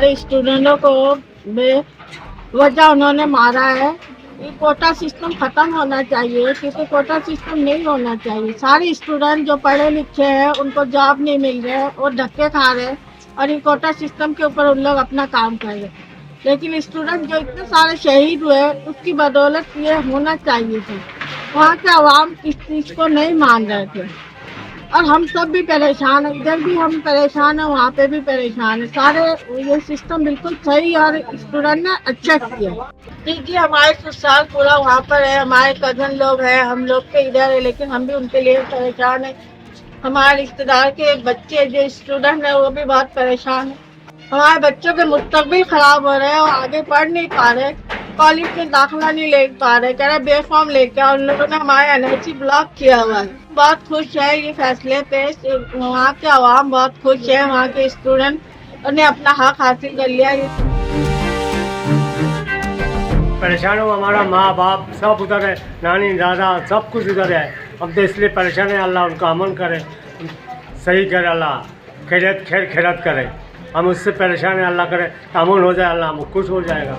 हमारे स्टूडेंटों को बेवजह उन्होंने मारा है। ये कोटा सिस्टम खत्म होना चाहिए, क्योंकि कोटा सिस्टम नहीं होना चाहिए। सारे स्टूडेंट जो पढ़े लिखे हैं उनको जॉब नहीं मिल रहे है और धक्के खा रहे हैं, और ये कोटा सिस्टम के ऊपर उन लोग अपना काम कर रहे हैं। लेकिन स्टूडेंट जो इतने सारे शहीद हुए उसकी बदौलत ये होना चाहिए था। वहाँ के आवाम इस चीज को नहीं मान रहे थे, और हम सब भी परेशान है। इधर भी हम परेशान है, वहाँ पे भी परेशान है। सारे ये सिस्टम बिल्कुल सही और स्टूडेंट ने अच्छा किया। देखिए हमारे ससुराल पूरा वहाँ पर है, हमारे कजन लोग हैं, हम लोग के इधर है, लेकिन हम भी उनके लिए परेशान है। हमारे रिश्तेदार के बच्चे जो स्टूडेंट है वो भी बहुत परेशान है। हमारे बच्चों के मुस्तकबिल खराब हो रहे हैं और आगे पढ़ नहीं पा रहे, कॉलेज में दाखिला नहीं ले पा रहे, कह रहे बे फॉर्म लेके आओ। उन लोगों ने हमारे एनआईसी ब्लॉक किया हुआ है। बहुत खुश है ये फैसले पे, वहाँ के आवाम बहुत खुश है, वहाँ के स्टूडेंट ने अपना हक हासिल कर लिया। परेशान हो, हमारा माँ बाप सब उधर है, नानी दादा सब कुछ उधर है। अब तो इसलिए परेशान है, अल्लाह उनका अमन करे, सही करे, अल्लाह खैरियत करे। हम उससे परेशान है, अल्लाह करे अमन हो जाए, अल्लाह हम खुश हो जाएगा।